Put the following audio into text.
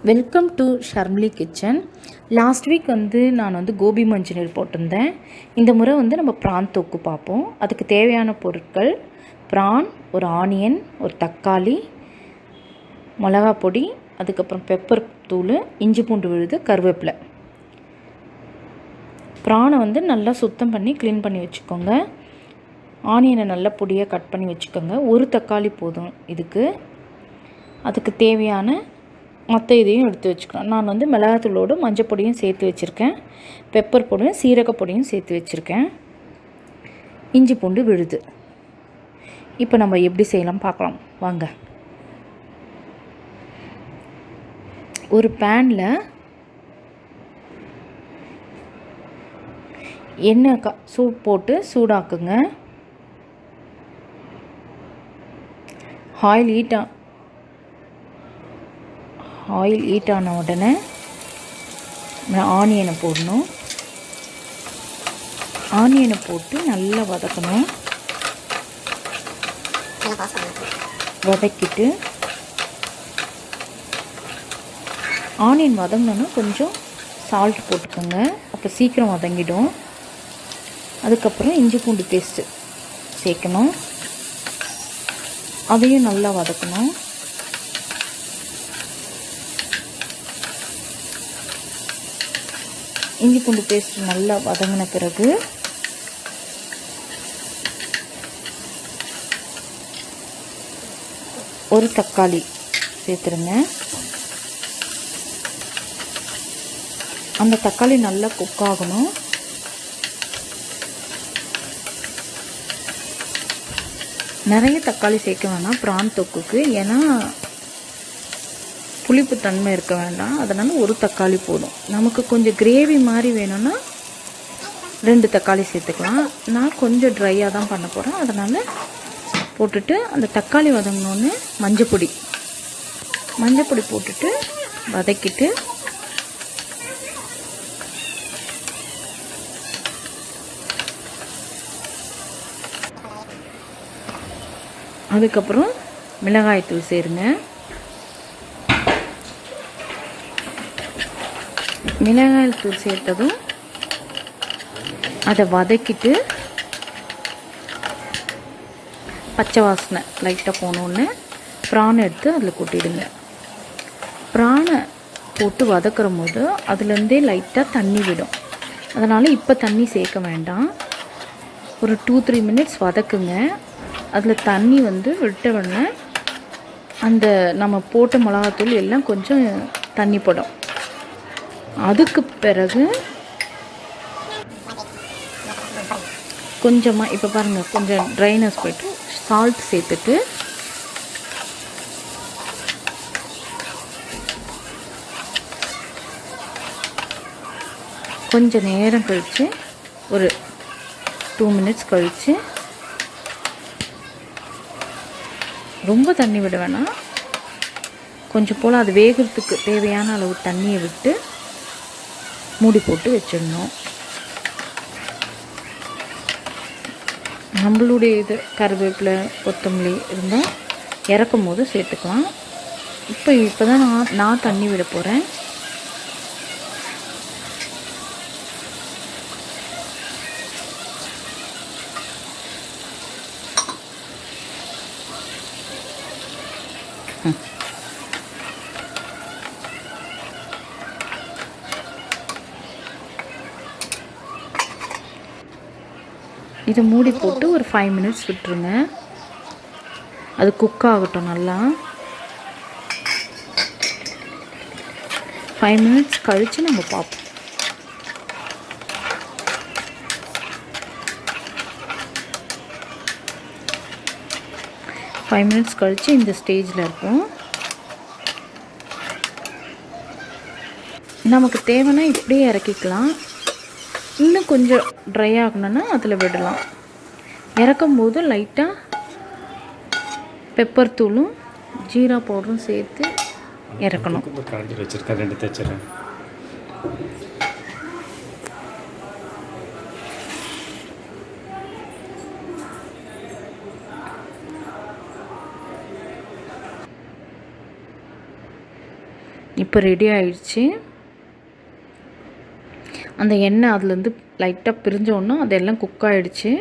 Welcome to Sharmili kitchen. Last week நான் Gopi Manchurian போட்டிருந்தேன். இந்த முறை நம்ம ப்ரான் தொக்கு பார்ப்போம். அதுக்கு தேவையான பொருட்கள் ப்ரான், ஒரு ஆனியன், ஒரு தக்காளி, மிளகா பொடி, அதுக்கப்புறம் பெப்பர் தூள், இஞ்சி பூண்டு விழுது, கருவேப்பிலை. ப்ரானை நல்லா சுத்தம் பண்ணி க்ளீன் பண்ணி வச்சுக்கோங்க. ஆனியனை நல்லா பொடியாக கட் பண்ணி வச்சுக்கோங்க. ஒரு தக்காளி போதும் இதுக்கு. அதுக்கு தேவையான மற்ற இதையும் எடுத்து வச்சுக்கலாம். நான் மிளகாத்தூளோடு மஞ்சள் பொடியும் சேர்த்து வச்சுருக்கேன். பெப்பர் பொடியும் சீரக பொடியும் சேர்த்து வச்சுருக்கேன். இஞ்சி பூண்டு விழுது. இப்போ நம்ம எப்படி செய்யலாம் பார்க்கலாம் வாங்க. ஒரு பேனில் எண்ணெய் போட்டு சூடாக்குங்க. ஆயில் ஹீட் ஆன உடனே ஆனியனை போடணும். ஆனியனை போட்டு நல்லா வதக்கணும். வதக்கிட்டு ஆனியன் வதங்கினோன்னா கொஞ்சம் சால்ட் போட்டுக்கோங்க. அப்போ சீக்கிரம் வதங்கிடும். அதுக்கப்புறம் இஞ்சி பூண்டு பேஸ்ட்டு சேர்க்கணும். அதையும் நல்லா வதக்கணும். இஞ்சி பூண்டு பேஸ்ட் நல்லா வதங்கின பிறகு ஒரு தக்காளி சேர்த்துருங்க. அந்த தக்காளி நல்லா குக் ஆகணும். நிறைய தக்காளி சேர்க்க வேணாம் ப்ரான் தொக்குக்கு, ஏன்னா புளிப்பு தன்மை இருக்க வேண்டாம். அதனால் ஒரு தக்காளி போதும். நமக்கு கொஞ்சம் கிரேவி மாதிரி வேணும்னா 2 தக்காளி சேர்த்துக்கலாம். நான் கொஞ்சம் ட்ரையாக தான் பண்ண போகிறேன். அதனால் போட்டுட்டு அந்த தக்காளி வதங்கினோன்னு மஞ்சள் பொடி போட்டுட்டு வதக்கிட்டு அதுக்கப்புறம் மிளகாய்த்தூள் சேருங்க. மிளகாய்த்தூள் சேர்த்ததும் அதை வதக்கிட்டு பச்சை வாசனை லைட்டாக போனோன்னு ப்ரானை எடுத்து அதில் கொட்டிடுங்க. ப்ரானை போட்டு வதக்கிற போது அதுலேருந்தே லைட்டாக தண்ணி விடும். அதனால் இப்போ தண்ணி சேர்க்க வேண்டாம். ஒரு 2-3 மினிட்ஸ் வதக்குங்க. அதில் தண்ணி விட்ட உடனே அந்த நம்ம போட்ட மிளகாத்தூள் எல்லாம் கொஞ்சம் தண்ணி படும். அதுக்கு பிறகு கொஞ்சமாக இப்போ பாருங்கள், கொஞ்சம் ட்ரைனஸ் போய்ட்டு சால்ட் சேர்த்துட்டு கொஞ்சம் நேரம் கழித்து ஒரு 2 மினிட்ஸ் கழித்து, ரொம்ப தண்ணி விட வேணாம், கொஞ்சம் போல் அது வேகிறதுக்கு தேவையான அளவு தண்ணியை விட்டு மூடி போட்டு வச்சிடணும். நம்மளுடைய கருவேப்பிலை கொத்தமல்லி இருந்தால் இறக்கும் போது சேர்த்துக்கலாம். இப்போ தான் நான் தண்ணி விட போகிறேன். இதை மூடி போட்டு ஒரு 5 மினிட்ஸ் விட்டுருங்க. அது குக் ஆகட்டும் நல்லா. 5 மினிட்ஸ் கழித்து நம்ம பார்ப்போம். ஃபைவ் மினிட்ஸ் கழித்து இந்த ஸ்டேஜில் இருக்கும். நமக்கு தேவைன்னா இப்படியே இறக்கிக்கலாம். இன்னும் கொஞ்சம் ட்ரை ஆகணுன்னா அதில் விடலாம். இறக்கும்போது லைட்டாக பெப்பர் தூளும் ஜீரா பவுடரும் சேர்த்து இறக்கணும். இப்போ ரெடி ஆயிடுச்சு. அந்த எண்ணெய் அதுலேருந்து லைட்டாக பிரிஞ்சோன்னா அதெல்லாம் குக் ஆகிடுச்சு.